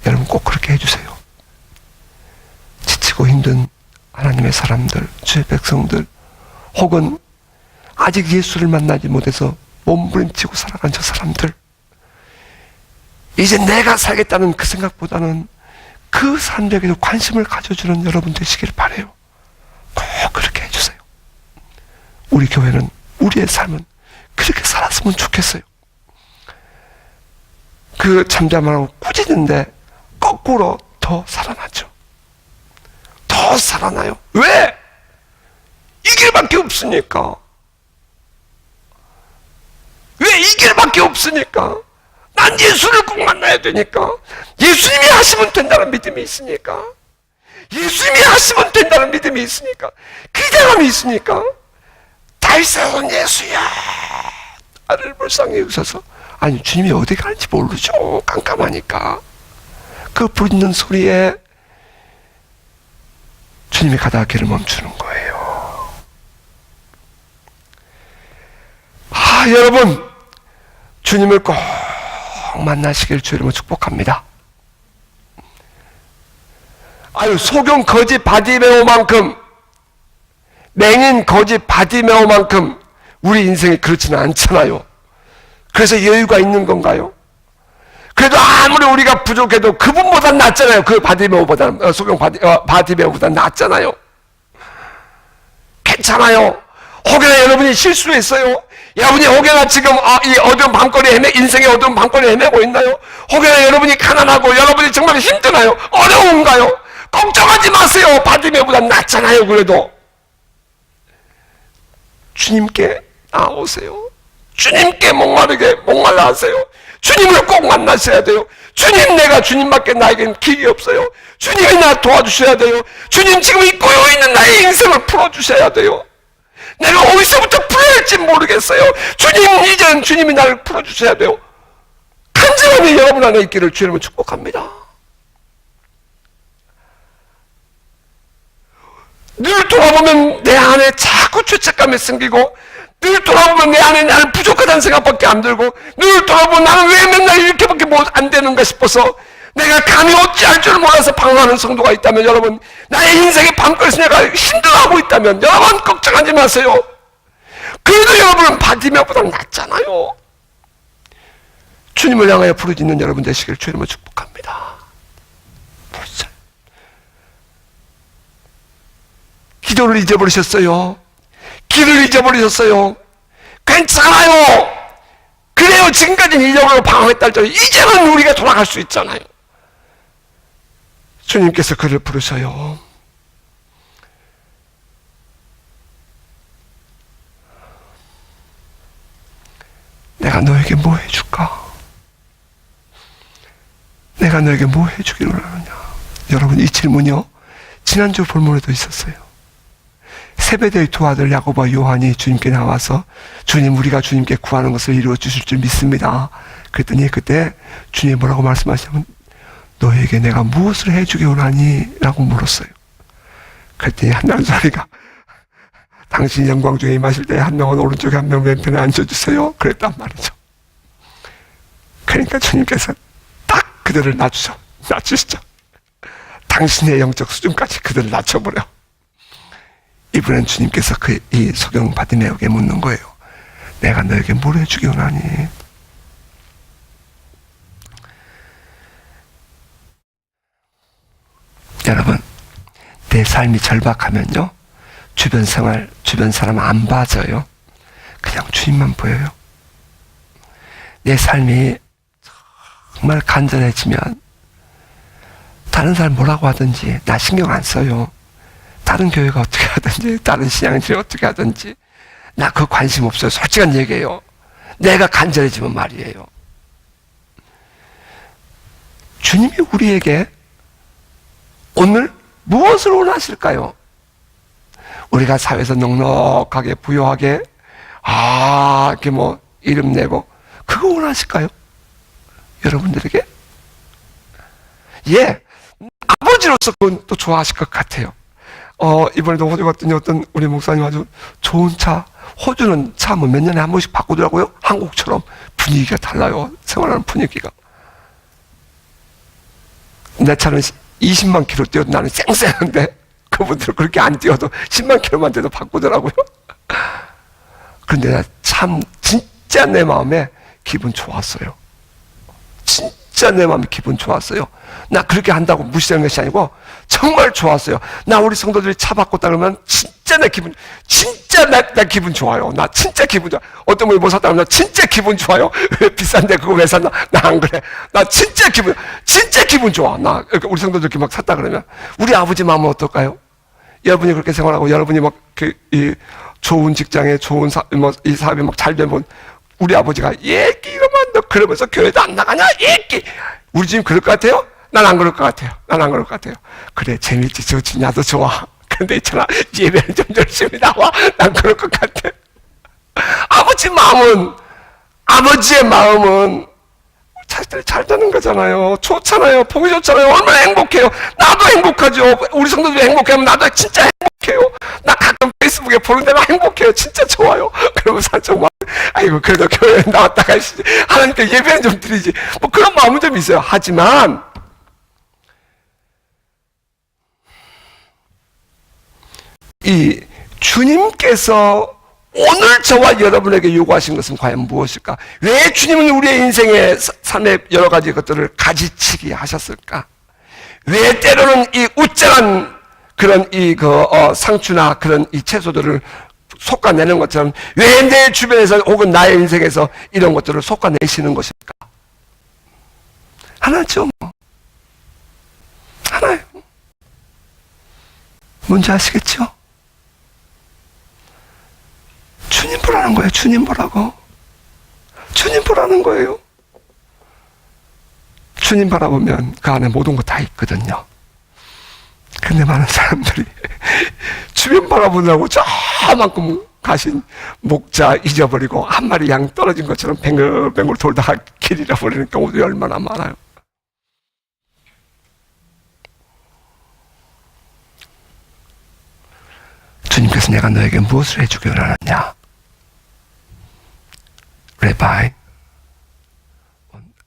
여러분 꼭 그렇게 해주세요. 지치고 힘든 하나님의 사람들, 주의 백성들, 혹은 아직 예수를 만나지 못해서 몸부림치고 살아간 저 사람들, 이제 내가 살겠다는 그 생각보다는 그 사람들에게도 관심을 가져주는 여러분 되시길 바라요. 꼭 그렇게 해주세요. 우리 교회는, 우리의 삶은 그렇게 살았으면 좋겠어요. 그 잠잠하고 꾸짖는데 거꾸로 더 살아나죠. 더 살아나요. 왜? 이 길밖에 없으니까. 왜? 이 길밖에 없으니까. 난 예수를 꼭 만나야 되니까. 예수님이 하시면 된다는 믿음이 있으니까. 예수님이 하시면 된다는 믿음이 있으니까. 기대감이 있으니까. 다윗은 예수야, 나를 불쌍히 여기셔서. 아니, 주님이 어디 가는지 모르죠. 깜깜하니까. 그 부르짖는 소리에 주님이 가다가 길을 멈추는 거예요. 여러분, 주님을 꼭 만나시길 주 이름으로 축복합니다. 소경 거지 바디메오만큼, 맹인 거지 바디메오만큼 우리 인생이 그렇지는 않잖아요. 그래서 여유가 있는 건가요? 그래도 아무리 우리가 부족해도 그분보다 낫잖아요. 그 바디메오보다, 소경 바디메오보다 낫잖아요. 괜찮아요. 혹여나 여러분이 실수했어요. 여러분이 혹여나 지금 이 어두운 밤거리에 인생의 어두운 밤거리에 헤매고 있나요? 혹여나 여러분이 가난하고 여러분이 정말 힘드나요? 어려운가요? 걱정하지 마세요. 바디메오보다 낫잖아요. 그래도 주님께 나오세요. 주님께 목말라 하세요. 주님을 꼭 만나셔야 돼요. 주님, 내가 주님밖에 나에겐 길이 없어요. 주님이 나 도와주셔야 돼요. 주님, 지금 이 꼬여있는 나의 인생을 풀어주셔야 돼요. 내가 어디서부터 풀어야 할지 모르겠어요. 주님, 이제는 주님이 나를 풀어주셔야 돼요. 간절함이 여러분 안에 있기를 주님을 축복합니다. 늘 돌아보면 내 안에 자꾸 죄책감이 생기고, 늘 돌아보면 내 안에 나는 부족하다는 생각밖에 안 들고, 늘 돌아보면 나는 왜 맨날 이렇게밖에 안 되는가 싶어서 내가 감히 어찌할 줄 몰라서 방황하는 성도가 있다면, 여러분, 나의 인생의 밤거리에서 내가 힘들어하고 있다면 여러분 걱정하지 마세요. 그래도 여러분은 바디메오보다 낫잖아요. 주님을 향하여 부르짖는 여러분 되시길 주님을 축복합니다. 벌써 기도를 잊어버리셨어요. 길을 잊어버리셨어요. 괜찮아요. 그래요. 지금까지는 잊어버리고 방황했다 할지라도 이제는 우리가 돌아갈 수 있잖아요. 주님께서 그를 부르셔요. 내가 너에게 뭐 해줄까? 내가 너에게 뭐 해주기를 원하느냐? 여러분, 이 질문이요, 지난주 본문에도 있었어요. 세베대의 두 아들 야고보와 요한이 주님께 나와서, 주님, 우리가 주님께 구하는 것을 이루어 주실 줄 믿습니다. 그랬더니 그때 주님이 뭐라고 말씀하시냐면, 너에게 내가 무엇을 해주기 원하니? 라고 물었어요. 그랬더니 한 남자아이가, 당신이 영광 중에 임하실 때 한 명은 오른쪽에 한 명 왼편에 앉아주세요. 그랬단 말이죠. 그러니까 주님께서 딱 그들을 낮추시죠. 당신의 영적 수준까지 그들을 낮춰버려. 이번엔 주님께서 이 소경 바디메오에게 묻는 거예요. 내가 너에게 뭘 해주기 원하니? 여러분, 내 삶이 절박하면요, 주변 생활, 주변 사람 안 봐져요. 그냥 주님만 보여요. 내 삶이 정말 간절해지면 다른 사람 뭐라고 하든지 나 신경 안 써요. 다른 교회가 어떻게 하든지, 다른 신앙인들이 어떻게 하든지 나 그거 관심 없어요. 솔직한 얘기예요. 내가 간절해지면 말이에요. 주님이 우리에게 오늘 무엇을 원하실까요? 우리가 사회에서 넉넉하게 부유하게 이렇게 뭐 이름 내고 그거 원하실까요? 여러분들에게? 예, 아버지로서 그건 또 좋아하실 것 같아요. 이번에도 호주 갔더니 어떤 우리 목사님 아주 좋은 차, 호주는 차 뭐 몇 년에 한 번씩 바꾸더라고요. 한국처럼 분위기가 달라요. 생활하는 분위기가. 내 차는 20만 킬로 뛰어도 나는 쌩쌩한데 그분들은 그렇게 안 뛰어도 10만 킬로만 돼도 바꾸더라고요. 그런데 나 참 진짜 내 마음에 기분 좋았어요. 진짜 내 마음에 기분 좋았어요. 나 그렇게 한다고 무시하는 것이 아니고 정말 좋았어요. 나 우리 성도들이 차 바꿨다 그러면 진짜 나 기분 좋아요. 나 진짜 기분 좋아. 어떤 분이 뭐 샀다 그러면 나 진짜 기분 좋아요. 왜 비싼데 그거 왜 샀나? 나 안 그래. 나 진짜 기분 좋아. 나 우리 성도들끼리 막 샀다 그러면 우리 아버지 마음은 어떨까요? 여러분이 그렇게 생활하고 여러분이 막 이 좋은 직장에 좋은 이 사업이 막 잘 되면 우리 아버지가 얘기 이러면 너 그러면서 교회도 안 나가냐? 얘기. 우리 지금 그럴 것 같아요? 난 안 그럴 것 같아요. 그래, 재밌지, 좋지, 나도 좋아. 근데 있잖아, 예배는 좀 열심히 나와. 난 그럴 것 같아. 아버지의 마음은 자식들이 잘 되는 거잖아요. 좋잖아요. 보기 좋잖아요. 얼마나 행복해요. 나도 행복하죠. 우리 성도들이 행복하면 나도 진짜 행복해요. 나 가끔 페이스북에 보는 데가 행복해요. 진짜 좋아요. 그러면서 정말 아이고 그래도 교회에 나왔다가 하나님께 예배는 좀 드리지. 뭐 그런 마음은 좀 있어요. 하지만 이 주님께서 오늘 저와 여러분에게 요구하신 것은 과연 무엇일까? 왜 주님은 우리의 인생의 삶의 여러 가지 것들을 가지치기 하셨을까? 왜 때로는 이 우쭐한 그런 상추나 그런 이 채소들을 솎아내는 것처럼 왜 내 주변에서 혹은 나의 인생에서 이런 것들을 솎아내시는 것일까? 하나죠. 하나요. 뭔지 아시겠죠? 주님 보라는 거예요. 주님 보라고. 주님 보라는 거예요. 주님 바라보면 그 안에 모든 거 다 있거든요. 근데 많은 사람들이 주변 바라보느라고 저만큼 가신 목자 잊어버리고 한 마리 양 떨어진 것처럼 뱅글뱅글 돌다가 길 잃어버리는 경우도 얼마나 많아요. 주님께서 내가 너에게 무엇을 해주기 원하느냐? Rabbi,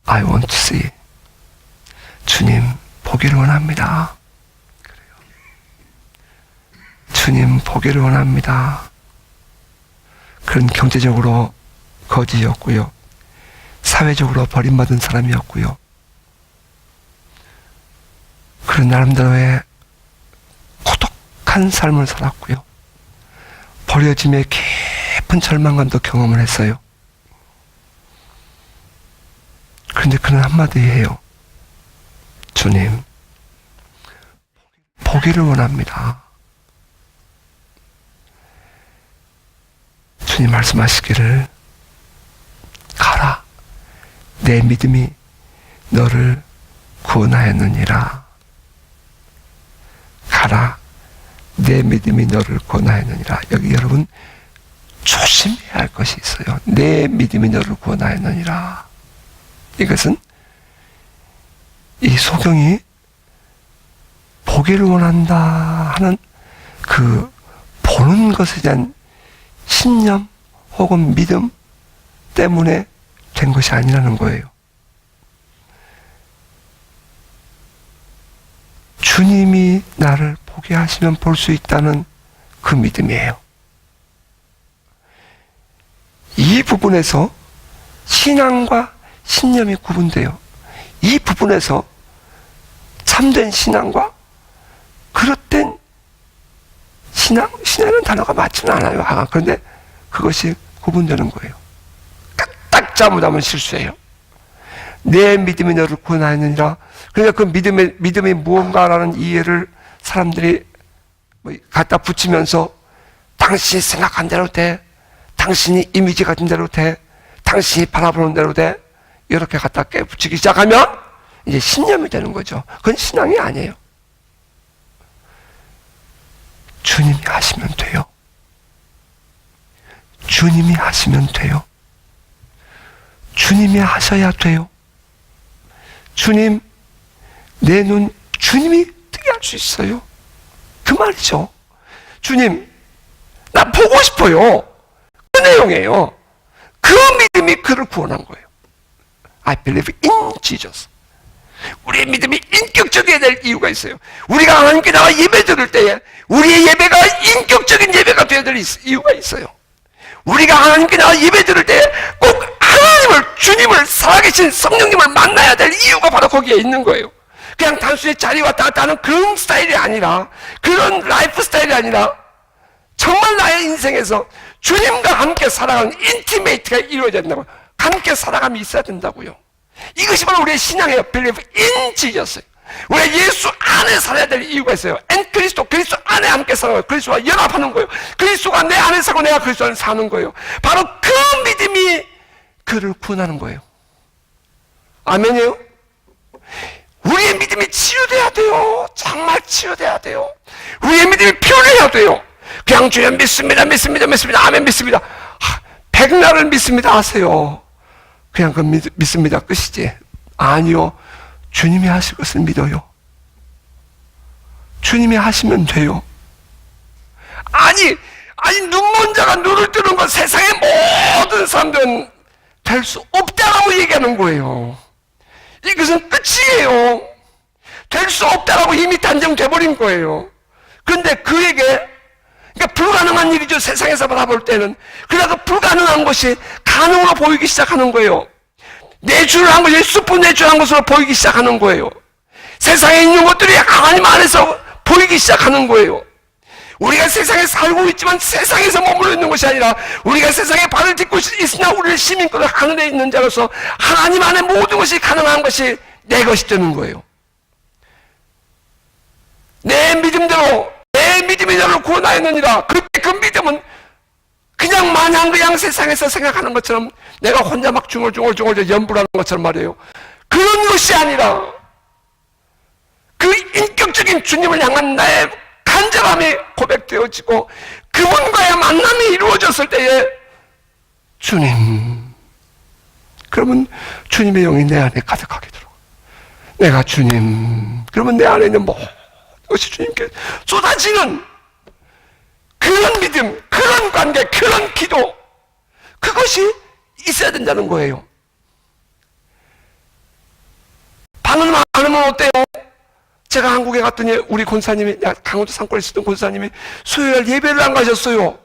I want to see. 주님, 보기를 원합니다. 그래요. 주님, 보기를 원합니다. 그런 경제적으로 거지였고요. 사회적으로 버림받은 사람이었고요. 그런 나름대로의 고독한 삶을 살았고요. 버려짐의 깊은 절망감도 경험을 했어요. 그런데 그는 한마디 해요. 주님, 보기를 원합니다. 주님 말씀하시기를 가라. 내 믿음이 너를 구원하였느니라. 가라. 내 믿음이 너를 구원하였느니라. 여기 여러분 조심해야 할 것이 있어요. 내 믿음이 너를 구원하였느니라. 이것은 이 소경이 보기를 원한다 하는 그 보는 것에 대한 신념 혹은 믿음 때문에 된 것이 아니라는 거예요. 주님이 나를 보게 하시면 볼 수 있다는 그 믿음이에요. 이 부분에서 신앙과 신념이 구분돼요. 이 부분에서 참된 신앙과 그릇된 신앙이라는 단어가 맞지는 않아요. 그런데 그것이 구분되는 거예요. 딱 잘못하면 실수예요. 내 믿음이 너를 구원하였느니라. 그러니까 그 믿음이 무언가라는 이해를 사람들이 갖다 붙이면서 당신이 생각한 대로 돼, 당신이 이미지 같은 대로 돼, 당신이 바라보는 대로 돼, 이렇게 갖다 깨붙이기 시작하면 이제 신념이 되는 거죠. 그건 신앙이 아니에요. 주님이 하시면 돼요. 주님이 하시면 돼요. 주님이 하셔야 돼요. 주님, 내 눈 주님이 뜨게 할 수 있어요. 그 말이죠. 주님, 나 보고 싶어요. 그 내용이에요. 그 믿음이 그를 구원한 거예요. I believe in Jesus. 우리의 믿음이 인격적이어야 될 이유가 있어요. 우리가 하나님께 나와 예배 드릴 때에 우리의 예배가 인격적인 예배가 되어야 될 이유가 있어요. 우리가 하나님께 나와 예배 드릴 때에 꼭 하나님을, 주님을, 살아계신 성령님을 만나야 될 이유가 바로 거기에 있는 거예요. 그냥 단순히 자리 왔다 갔다 하는 그런 스타일이 아니라, 그런 라이프 스타일이 아니라 정말 나의 인생에서 주님과 함께 살아가는 인티메이트가 이루어져야 된다고요. 함께 살아감이 있어야 된다고요. 이것이 바로 우리의 신앙이에요. Believe in Jesus. 우리가 예수 안에 살아야 될 이유가 있어요. And 그리스도 안에 함께 살아요. 그리스도와 연합하는 거예요. 그리스도가 내 안에 살고 내가 그리스도 안에 사는 거예요. 바로 그 믿음이 그를 구원하는 거예요. 아멘이에요? 우리의 믿음이 치유돼야 돼요. 정말 치유돼야 돼요. 우리의 믿음이 표현해야 돼요. 그냥 주님 믿습니다. 아멘 믿습니다. 백날을 믿습니다 하세요. 그냥 그 믿습니다 끝이지. 아니요. 주님이 하실 것을 믿어요. 주님이 하시면 돼요. 아니 눈먼 자가 눈을 뜨는 것, 세상의 모든 사람들은 될 수 없다라고 얘기하는 거예요. 이것은 끝이에요. 될 수 없다라고 이미 단정돼 버린 거예요. 그런데 그에게, 그러니까 불가능한 일이죠. 세상에서 바라볼 때는. 그러다가 불가능한 것이 가능으로 보이기 시작하는 거예요. 내추럴한 것이 슈퍼 내추럴한 것으로 보이기 시작하는 거예요. 세상에 있는 것들이 하나님 안에서 보이기 시작하는 거예요. 우리가 세상에 살고 있지만 세상에서 머물러 있는 것이 아니라 우리가 세상에 발을 딛고 있으나 우리의 시민권을 하늘에 있는 자로서 하나님 안에 모든 것이 가능한 것이 내 것이 되는 거예요. 내 믿음대로, 내 믿음이 너를 구원하였느니라. 그때 그 믿음은 그냥 마냥 그냥 세상에서 생각하는 것처럼 내가 혼자 막 중얼중얼 연불하는 것처럼 말이에요. 그런 것이 아니라 그 인격적인 주님을 향한 나의 간절함이 고백되어지고 그분과의 만남이 이루어졌을 때에 주님, 그러면 주님의 영이 내 안에 가득하게 들어가. 내가 주님, 그러면 내 안에 있는 모든 것이 주님께 쏟아지는 그런 믿음, 그런 관계, 그런 기도, 그것이 있어야 된다는 거예요. 방언 많으면 어때요? 제가 한국에 갔더니 우리 권사님이, 강원도 산골에 있었던 권사님이 수요일 예배를 안 가셨어요.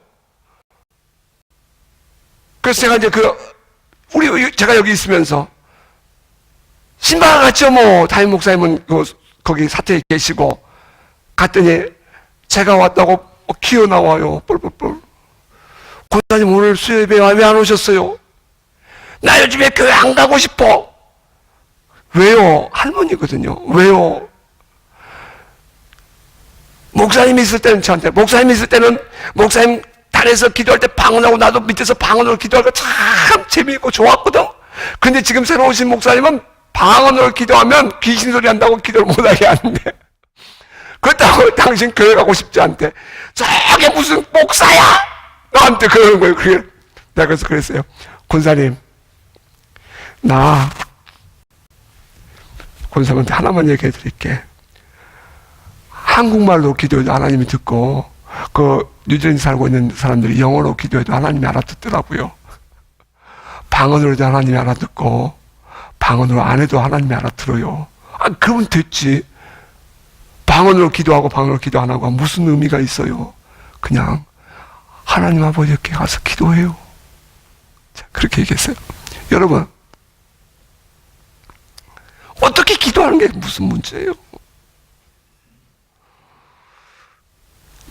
그래서 제가 이제 제가 여기 있으면서 신방을 갔죠. 뭐 담임 목사님은 거기 사태에 계시고 갔더니 제가 왔다고 기어 나와요. 뻘뻘뻘. 권사님 오늘 수요 예배 왜 안 오셨어요? 나 요즘에 교회 안 가고 싶어. 왜요? 할머니거든요. 왜요? 목사님이 있을 때는 저한테, 목사님이 있을 때는 목사님 단에서 기도할 때 방언하고 나도 밑에서 방언으로 기도하고 참 재미있고 좋았거든. 근데 지금 새로 오신 목사님은 방언으로 기도하면 귀신 소리 한다고 기도를 못하게 하는데 그렇다고 당신 교회 가고 싶지 않대. 저게 무슨 목사야? 나한테 그러는 거예요. 그게 내가 그래서 그랬어요. 권사님, 나 권사님한테 하나만 얘기해 드릴게. 한국말로 기도해도 하나님이 듣고 뉴질랜드 살고 있는 사람들이 영어로 기도해도 하나님이 알아듣더라고요. 방언으로도 하나님이 알아듣고 방언으로 안 해도 하나님이 알아들어요. 그러면 됐지. 방언으로 기도하고 방언으로 기도 안 하고 무슨 의미가 있어요. 그냥 하나님 아버지께 가서 기도해요. 자, 그렇게 얘기했어요. 여러분, 어떻게 기도하는 게 무슨 문제예요?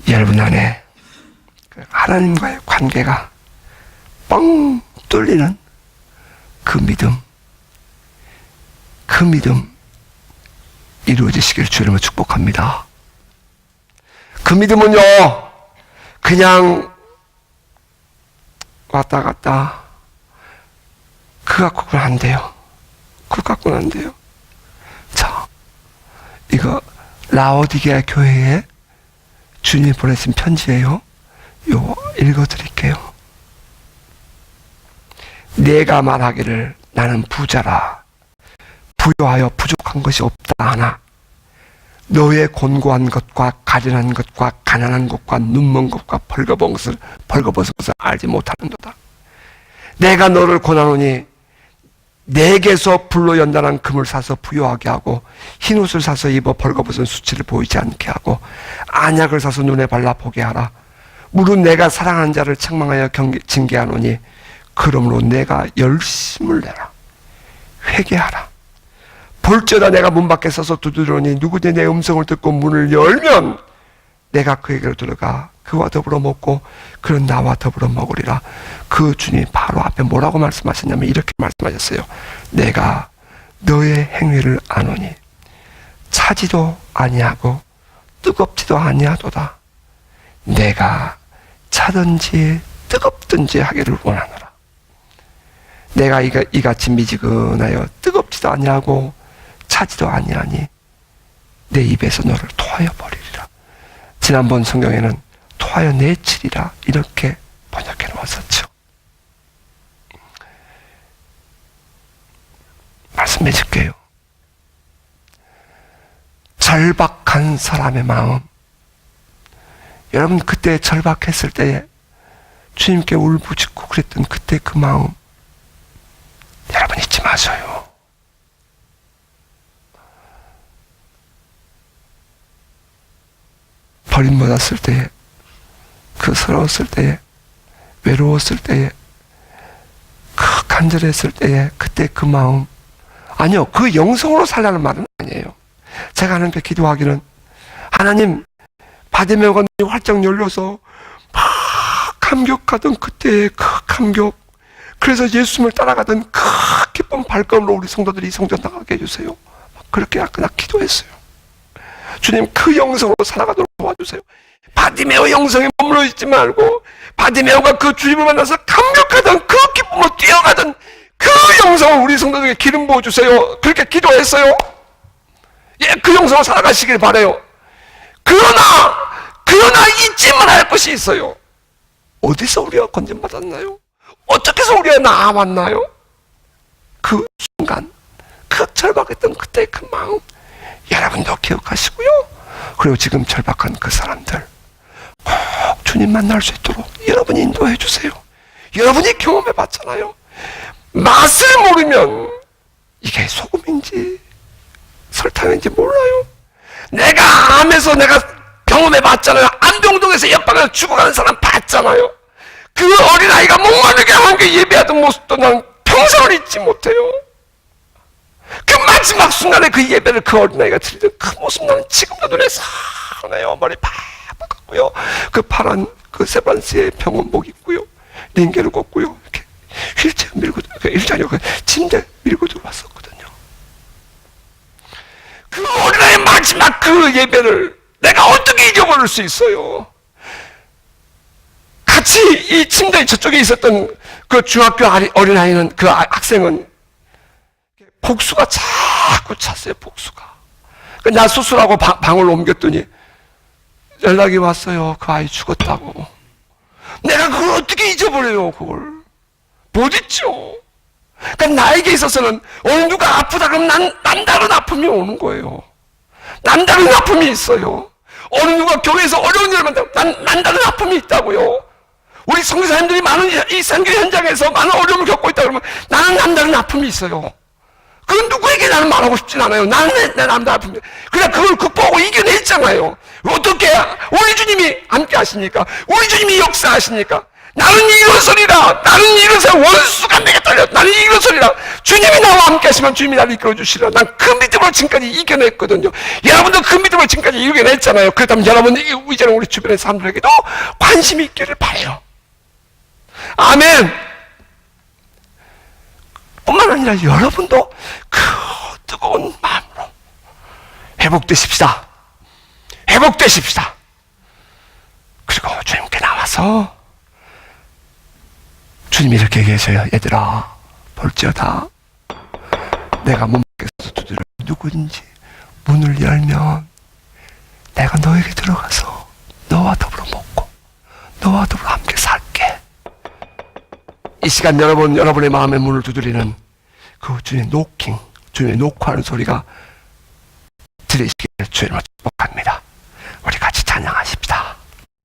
여러분 안에 하나님과의 관계가 뻥 뚫리는 그 믿음 이루어지시기를 주님을 축복합니다. 그 믿음은요, 그냥 왔다 갔다 그 갖고는 안 돼요. 그 갖고는 안 돼요. 자, 이거 라오디게아 교회에 주님이 보내신 편지예요. 요거 읽어드릴게요. 내가 말하기를 나는 부자라 부요하여 부족한 것이 없다 하나 너의 곤고한 것과 가련한 것과 가난한 것과 눈먼 것과 벌거벗은 것을 알지 못하는도다. 내가 너를 권하노니 내게서 불로 연단한 금을 사서 부요하게 하고 흰옷을 사서 입어 벌거벗은 수치를 보이지 않게 하고 안약을 사서 눈에 발라 보게 하라. 무릇 내가 사랑하는 자를 책망하여 징계하노니 그러므로 내가 열심을 내라. 회개하라. 볼지어다 내가 문 밖에 서서 두드리니 누구든지 내 음성을 듣고 문을 열면 내가 그에게로 들어가 그와 더불어 먹고 그는 나와 더불어 먹으리라. 그 주님 바로 앞에 뭐라고 말씀하셨냐면 이렇게 말씀하셨어요. 내가 너의 행위를 아노니 차지도 아니하고 뜨겁지도 아니하도다. 내가 차든지 뜨겁든지 하기를 원하노라. 내가 이같이 미지근하여 뜨겁지도 아니하고 차지도 아니하니 내 입에서 너를 토하여 버리리라. 지난번 성경에는 토하여 내치리라 이렇게 번역해 놓았었죠. 말씀 해줄게요. 절박한 사람의 마음. 여러분, 그때 절박했을 때에 주님께 울부짖고 그랬던 그때 그 마음, 여러분 잊지 마세요. 버림받았을 때에, 그 서러웠을 때에, 외로웠을 때에, 그 간절했을 때에 그때 그 마음, 아니요, 그 영성으로 살라는 말은 아니에요. 제가 하는 게 기도하기는, 하나님, 바디메오가 활짝 열려서 막 감격하던 그때의 그 감격, 그래서 예수님을 따라가던 그 기쁜 발걸음으로 우리 성도들이 이 성전 나가게 해주세요. 그렇게 그냥 기도했어요. 주님, 그 영성으로 살아가도록 도와주세요. 바디메오 영성에 머물러 있지 말고, 바디메오가 그 주님을 만나서 감격하던 그 기쁨으로 뛰어가던 그 영성을 우리 성도들에게 기름 부어주세요. 그렇게 기도했어요. 예, 그 영성으로 살아가시길 바라요. 그러나 잊지 말아야 할 것이 있어요. 어디서 우리가 건진받았나요? 어떻게 해서 우리가 나아왔나요? 그 순간, 그 절박했던 그때의 그 마음, 여러분도 기억하시고요. 그리고 지금 절박한 그 사람들 꼭 주님 만날 수 있도록 여러분이 인도해 주세요. 여러분이 경험해 봤잖아요. 맛을 모르면 이게 소금인지 설탕인지 몰라요. 내가 암에서 내가 경험해 봤잖아요. 암병동에서 옆방에서 죽어가는 사람 봤잖아요. 그 어린아이가 목마르게 함께 예배하던 모습도 난 평생을 잊지 못해요. 그 마지막 순간에 그 예배를 그 어린아이가 드리던 그 모습 나는 지금도 눈에 선해요. 머리 팍팍 같고요. 그 파란 그 세브란스의 병원복 입고요. 링게를 걷고요. 이렇게 휠체어 밀고, 휠체어 그 침대 밀고 들어왔었거든요. 그 어린아이의 마지막 그 예배를 내가 어떻게 잊어버릴 수 있어요? 같이 이 침대 저쪽에 있었던 그 중학교 어린아이는, 그 학생은 복수가 자꾸 찼어요. 복수가. 나 수술하고 방을 옮겼더니 연락이 왔어요. 그 아이 죽었다고. 내가 그걸 어떻게 잊어버려요? 그걸 못 잊죠. 그러니까 나에게 있어서는 어느 누가 아프다 그러면 남다른 아픔이 오는 거예요. 남다른 아픔이 있어요. 어느 누가 교회에서 어려운 일을 만나면 남다른 아픔이 있다고요. 우리 선교사님들이 많은 이 선교 현장에서 많은 어려움을 겪고 있다 그러면 나는 남다른 아픔이 있어요. 그건 누구에게 나는 말하고 싶진 않아요. 나는 내 남다른 아픔이. 그냥 그걸 극복하고 이겨냈잖아요. 어떻게 우리 주님이 함께 하십니까? 우리 주님이 역사하십니까? 나는 일어서리라. 나는 일어서 원수가 내게 떨려. 나는 일어서리라. 주님이 나와 함께 하시면 주님이 나를 이끌어주시라. 난 그 믿음으로 지금까지 이겨냈거든요. 여러분도 그 믿음으로 지금까지 이겨냈잖아요. 그렇다면 여러분 이제는 우리 주변의 사람들에게도 관심이 있기를 바라요. 아멘. 뿐만 아니라 여러분도 그 뜨거운 마음으로 회복되십시다. 회복되십시다. 그리고 주님께 나와서 주님이 이렇게 계세요. 얘들아, 볼지어다 내가 문 밖에서 두드려 누구든지 문을 열면 내가 너에게 들어가서 너와 더불어 먹고 너와 더불어 함께 살게. 이 시간 여러분의 마음의 문을 두드리는 그 주님의 노킹, 주님의 노크하는 소리가 들리시기를 주님을 축복합니다. 우리 같이 찬양하십시다.